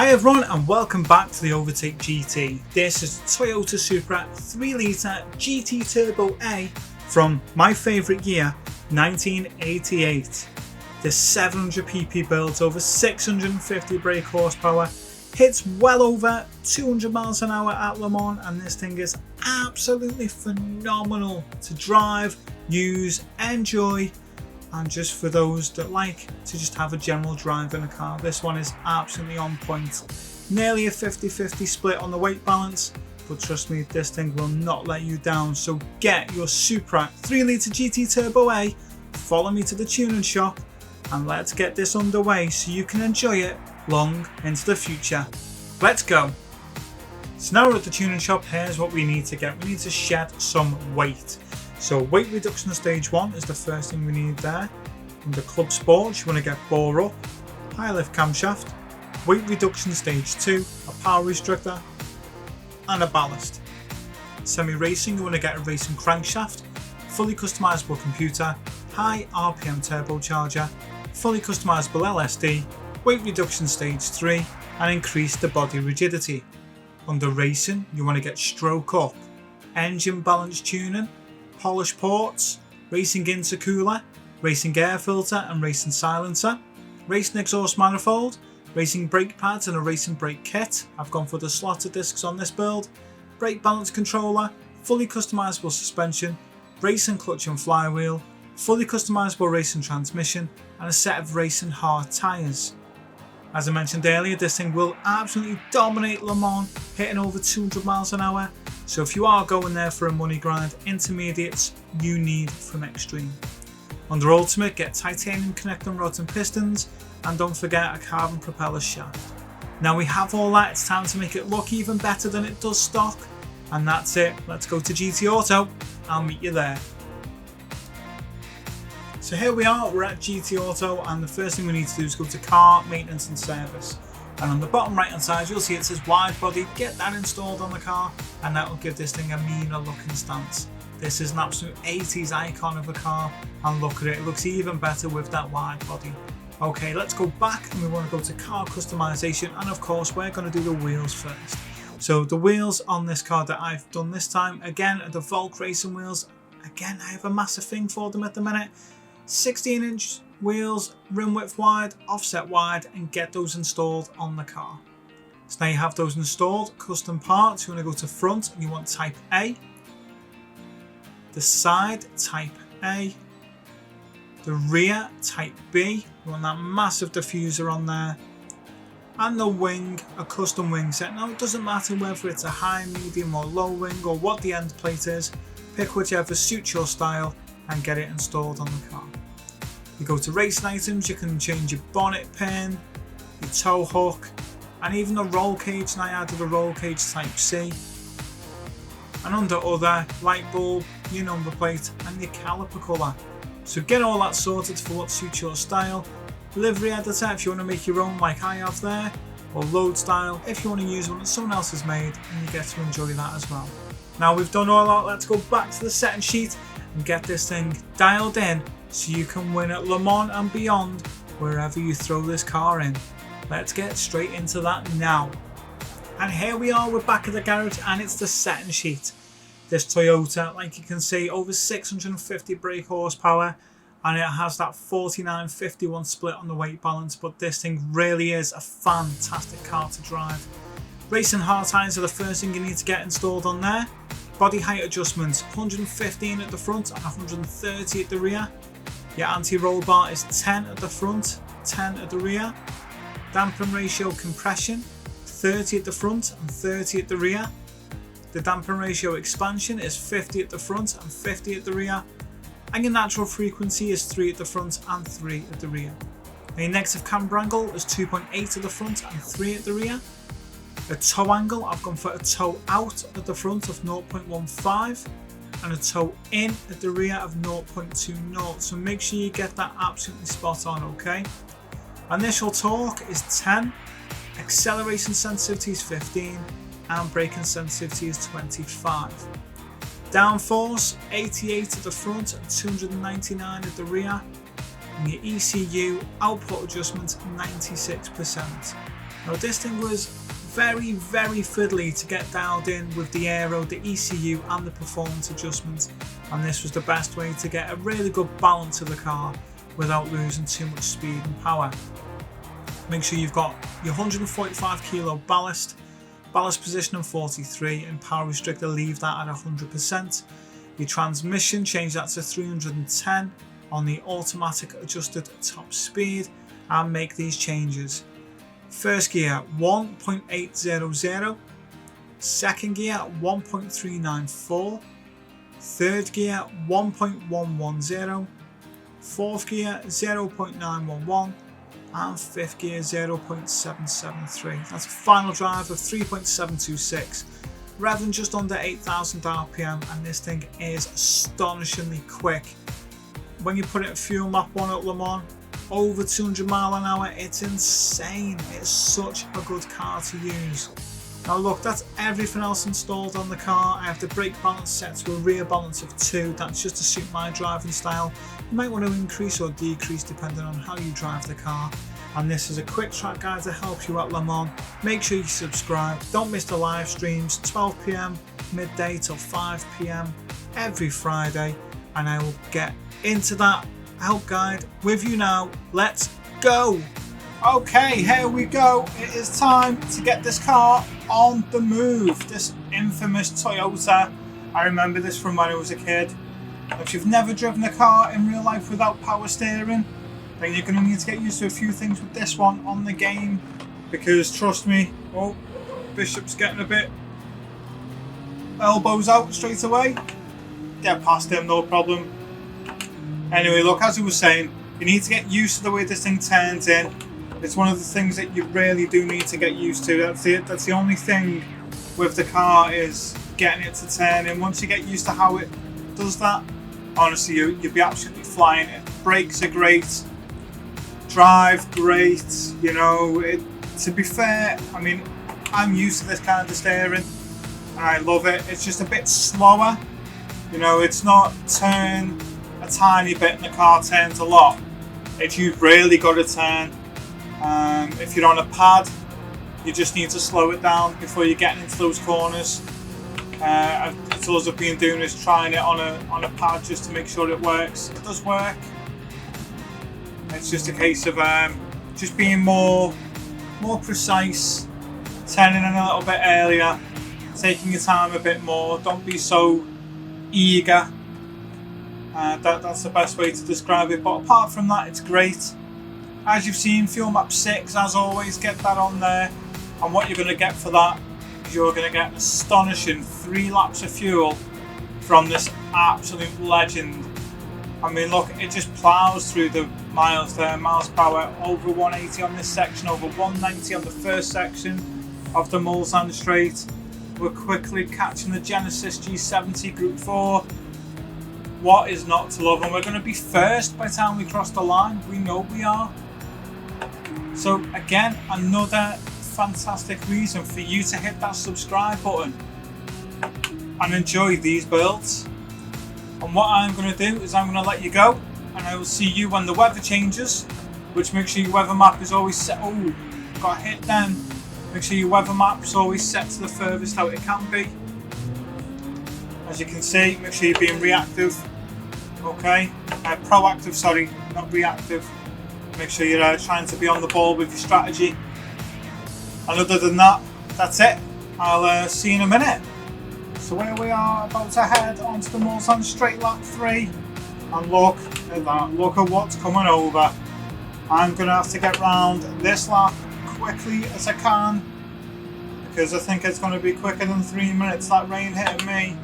Hi everyone and welcome back to the Overtake GT. This is Toyota Supra 3-litre GT Turbo A from my favourite year, 1988. This 700 pp builds over 650 brake horsepower, hits well over 200 miles an hour at Le Mans, and this thing is absolutely phenomenal to drive, use, enjoy, and just for those that like to just have a general drive in a car. This one is absolutely on point. Nearly a 50-50 split on the weight balance, but trust me, this thing will not let you down. So get your Supra 3-litre GT Turbo A, follow me to the tuning shop, and let's get this underway so you can enjoy it long into the future. Let's go. So now we're at the tuning shop. Here's what we need to get. We need to shed some weight. So weight reduction stage 1 is the first thing we need there. Under Club Sports, you want to get bore up, high lift camshaft. Weight reduction stage 2, a power restrictor and a ballast. Semi-racing, you want to get a racing crankshaft, fully customizable computer, high RPM turbocharger, fully customizable LSD, weight reduction stage 3, and increase the body rigidity. Under racing, you want to get stroke up, engine balance tuning, polished ports, racing intercooler, racing air filter and racing silencer, racing exhaust manifold, racing brake pads and a racing brake kit. I've gone for the slotted discs on this build, brake balance controller, fully customizable suspension, racing clutch and flywheel, fully customizable racing transmission, and a set of racing hard tyres. As I mentioned earlier, this thing will absolutely dominate Le Mans, hitting over 200 miles an hour. So if you are going there for a money grind, intermediates you need from extreme. Under Ultimate, get titanium connecting rods and pistons, and don't forget a carbon propeller shaft. Now we have all that, it's time to make it look even better than it does stock. And that's it, let's go to GT Auto, I'll meet you there. So here we are, we're at GT Auto, and the first thing we need to do is go to car maintenance and service. And on the bottom right hand side you'll see it says wide body. Get that installed on the car and that will give this thing a meaner looking stance. This is an absolute 80s icon of a car, and look at it, it looks even better with that wide body. Okay, let's go back and we want to go to car customization, and of course we're going to do the wheels first. So the wheels on this car that I've done this time, again, are the Volk racing wheels. Again, I have a massive thing for them at the minute. 16-inch wheels, rim width wide, offset wide, and get those installed on the car. So now you have those installed, custom parts, you want to go to front and you want type A, the side type A, the rear type B, you want that massive diffuser on there, and the wing, a custom wing set. Now it doesn't matter whether it's a high, medium or low wing or what the end plate is, pick whichever suits your style and get it installed on the car. You go to racing items, you can change your bonnet pin, your tow hook, and even the roll cage. Now I added a roll cage type C. And under other, light bulb, your number plate and your caliper colour. So get all that sorted for what suits your style. Livery editor if you want to make your own like I have there, or load style if you want to use one that someone else has made, and you get to enjoy that as well. Now we've done all that, let's go back to the setting sheet and get this thing dialed in so you can win at Le Mans and beyond wherever you throw this car in. Let's get straight into that now. And here we are, we're back at the garage and it's the setting sheet. This Toyota, like you can see, over 650 brake horsepower, and it has that 49-51 split on the weight balance, but this thing really is a fantastic car to drive. Racing hard tyres are the first thing you need to get installed on there. Body height adjustments, 115 at the front and 130 at the rear. Your anti-roll bar is 10 at the front, 10 at the rear. Dampen ratio compression, 30 at the front and 30 at the rear. The dampen ratio expansion is 50 at the front and 50 at the rear. And your natural frequency is 3 at the front and 3 at the rear. And your negative camber angle is 2.8 at the front and 3 at the rear. A toe angle, I've gone for a toe out at the front of 0.15 and a toe in at the rear of 0.20. So make sure you get that absolutely spot on, okay? Initial torque is 10, acceleration sensitivity is 15, and braking sensitivity is 25. Downforce 88 at the front and 299 at the rear. And your ECU output adjustment 96%. Now this thing was very fiddly to get dialed in with the aero, the ECU and the performance adjustments, and this was the best way to get a really good balance of the car without losing too much speed and power. Make sure you've got your 145 kilo ballast position on 43, and power restrictor leave that at 100%. Your transmission, change that to 310 on the automatic adjusted top speed, and make these changes. First gear 1.800, second gear 1.394, third gear 1.110, fourth gear 0.911, and fifth gear 0.773. That's a final drive of 3.726, revving just under 8,000 RPM, and this thing is astonishingly quick. When you put it in fuel map 1 at Le Mans, over 200 mile an hour, it's insane. It's such a good car to use. Now look, that's everything else installed on the car. I have the brake balance set to a rear balance of 2. That's just to suit my driving style. You might want to increase or decrease depending on how you drive the car. And this is a quick track guide to help you at Le Mans. Make sure you subscribe. Don't miss the live streams, 12 PM midday till 5 PM every Friday, and I will get into that help guide with you now. Let's go. Okay, here we go. It is time to get this car on the move. This infamous Toyota. I remember this from when I was a kid. If you've never driven a car in real life without power steering, then you're going to need to get used to a few things with this one on the game, because trust me, oh, Bishop's getting a bit elbows out straight away. Get past him, no problem. Anyway, look, as I was saying, you need to get used to the way this thing turns in. It's one of the things that you really do need to get used to. That's the only thing with the car, is getting it to turn in. Once you get used to how it does that, honestly, you'll be absolutely flying. Brakes are great, drive great. You know, to be fair, I mean, I'm used to this kind of steering and I love it. It's just a bit slower. You know, it's not turn a tiny bit and the car turns a lot. You've really got to turn. If you're on a pad, you just need to slow it down before you get into those corners. It's all I've been doing is trying it on a pad just to make sure it works. It does work. It's just a case of just being more precise, turning in a little bit earlier, taking your time a bit more. Don't be so eager. That's the best way to describe it. But apart from that, it's great. As you've seen, fuel map 6, as always, get that on there. And what you're going to get for that is you're going to get an astonishing 3 laps of fuel from this absolute legend. I mean, look, it just plows through the miles there, miles per hour, over 180 on this section, over 190 on the first section of the Mulsanne Straight. We're quickly catching the Genesis G70 Group 4. What is not to love? And we're going to be first by the time we cross the line. We know we are. So again, another fantastic reason for you to hit that subscribe button and enjoy these builds. And what I'm going to do is I'm going to let you go, and I will see you when the weather changes, which make sure your weather map is always set. Oh, got hit then. Make sure your weather map is always set to the furthest out it can be. As you can see, make sure you're being reactive. Okay, proactive, sorry, not reactive. Make sure you're trying to be on the ball with your strategy. And other than that, that's it. I'll see you in a minute. So here we are, about to head onto the Mulsanne Straight lap 3. And look at that, look at what's coming over. I'm going to have to get round this lap quickly as I can, because I think it's going to be quicker than 3 minutes. That rain hitting me.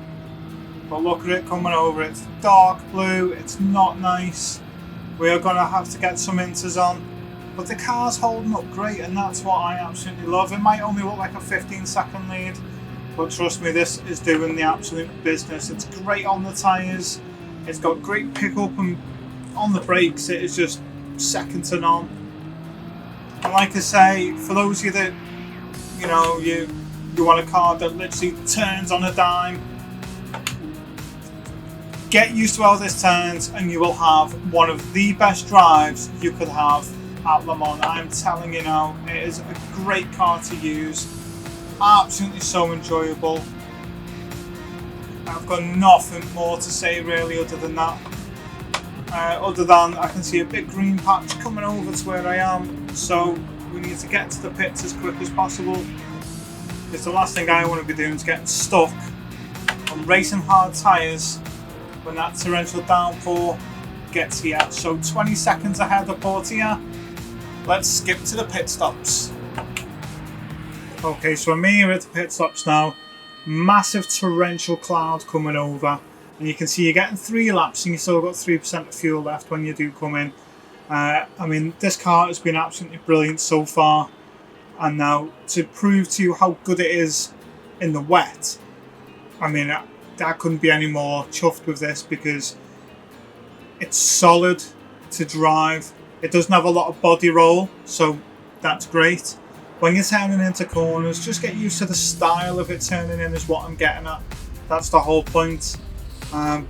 But look at it coming over. It's dark blue, it's not nice. We're going to have to get some inters on. But the car's holding up great, and that's what I absolutely love. It might only look like a 15-second lead, but trust me, this is doing the absolute business. It's great on the tyres. It's got great pickup, and on the brakes it is just second to none. And like I say, for those of you that, you know, you want a car that literally turns on a dime, get used to how this turns and you will have one of the best drives you could have at Le Mans. I'm telling you now, it is a great car to use. Absolutely so enjoyable. I've got nothing more to say really other than that. Other than I can see a big green patch coming over to where I am, so we need to get to the pits as quick as possible, because the last thing I want to be doing is getting stuck on racing hard tyres when that torrential downpour gets here. So 20 seconds ahead of Portia. Let's skip to the pit stops. Okay, so I'm here at the pit stops now. Massive torrential cloud coming over. And you can see you're getting 3 laps and you still got 3% of fuel left when you do come in. I mean, this car has been absolutely brilliant so far. And now, to prove to you how good it is in the wet, I mean, I couldn't be any more chuffed with this, because it's solid to drive. It doesn't have a lot of body roll, so that's great. When you're turning into corners, just get used to the style of it turning in is what I'm getting at. That's the whole point. And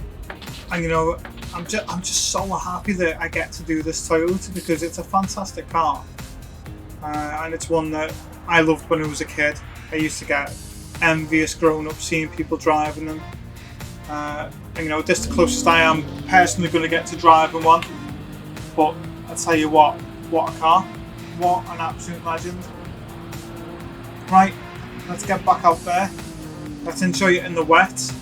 you know, I'm just so happy that I get to do this Toyota, because it's a fantastic car. And it's one that I loved when I was a kid. I used to get envious growing up seeing people driving them. And you know, this is the closest I am personally going to get to driving one. But I tell you what a car. What an absolute legend. Right, let's get back out there. Let's enjoy it in the wet.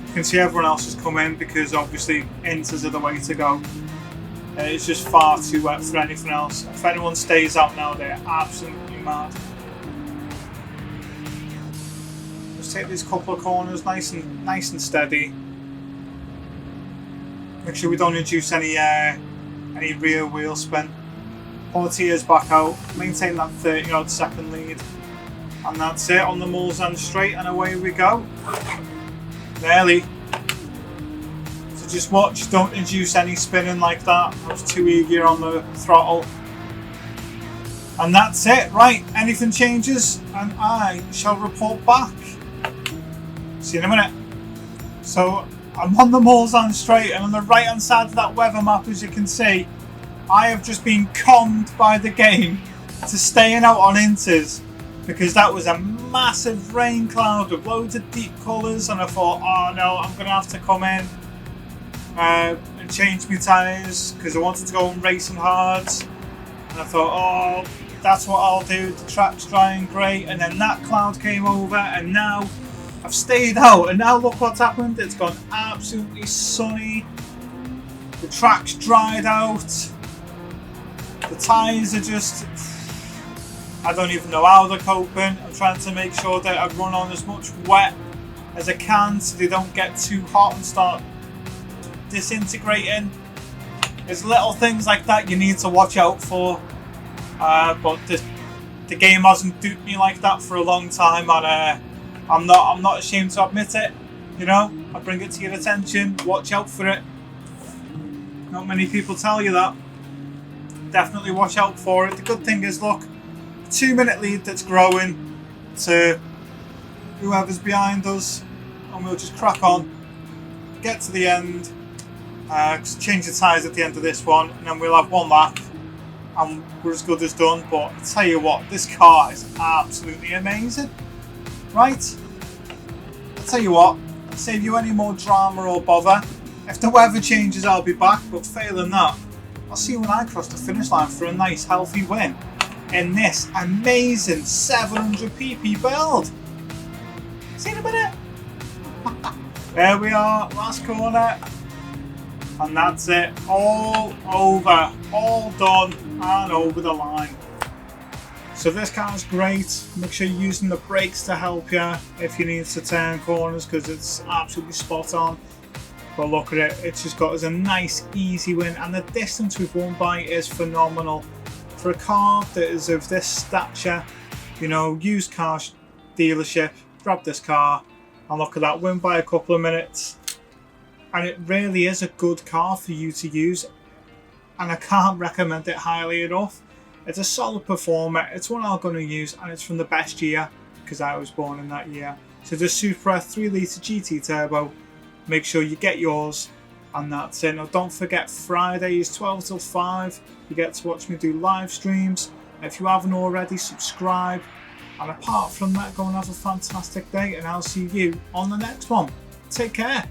You can see everyone else has come in, because obviously inters are the way to go. It's just far too wet for anything else. If anyone stays out now, they're absolutely mad. Let's take these couple of corners nice and steady. Make sure we don't induce any rear wheel spin. Portia's back out. Maintain that 30 odd second lead. And that's it on the Mulsanne straight, and away we go. Nearly. So just watch, don't induce any spinning like that. I was too eager on the throttle. And that's it. Right, anything changes and I shall report back. See you in a minute. So I'm on the Mulsanne straight, and on the right hand side of that weather map, as you can see, I have just been conned by the game to staying out on inters, because that was a massive rain cloud with loads of deep colours, and I thought, oh no, I'm going to have to come in and change my tyres, because I wanted to go on racing hards. And I thought, oh, that's what I'll do, the track's drying great. And then that cloud came over, and now I've stayed out, and now look what's happened. It's gone absolutely sunny, the track's dried out, the tyres are just, I don't even know how they're coping. I'm trying to make sure that I run on as much wet as I can so they don't get too hot and start disintegrating. There's little things like that you need to watch out for. But the game hasn't duped me like that for a long time, and I'm not ashamed to admit it. You know, I bring it to your attention. Watch out for it. Not many people tell you that. Definitely watch out for it. The good thing is, look, 2-minute lead that's growing to whoever's behind us, and we'll just crack on, get to the end, change the tyres at the end of this one, and then we'll have one lap and we're as good as done. But I tell you what, this car is absolutely amazing. Right, I tell you what, I'll save you any more drama or bother. If the weather changes, I'll be back, but failing that, I'll see you when I cross the finish line for a nice healthy win in this amazing 700 pp build. See you in a minute. There we are, last corner, and that's it, all over, all done and over the line. So this car's great. Make sure you're using the brakes to help you if you need to turn corners, because it's absolutely spot on. But look at it, it's just got us a nice easy win, and the distance we've won by is phenomenal. For a car that is of this stature, you know, used car dealership, grab this car and look at that, win by a couple of minutes. And it really is a good car for you to use, and I can't recommend it highly enough. It's a solid performer, it's one I'm going to use, and it's from the best year, because I was born in that year. So the Supra 3 litre GT Turbo, make sure you get yours, And that's it. Now don't forget, Fridays 12 till 5, you get to watch me do live streams. If you haven't already, subscribe. And apart from that, go and have a fantastic day, and I'll see you on the next one. Take care.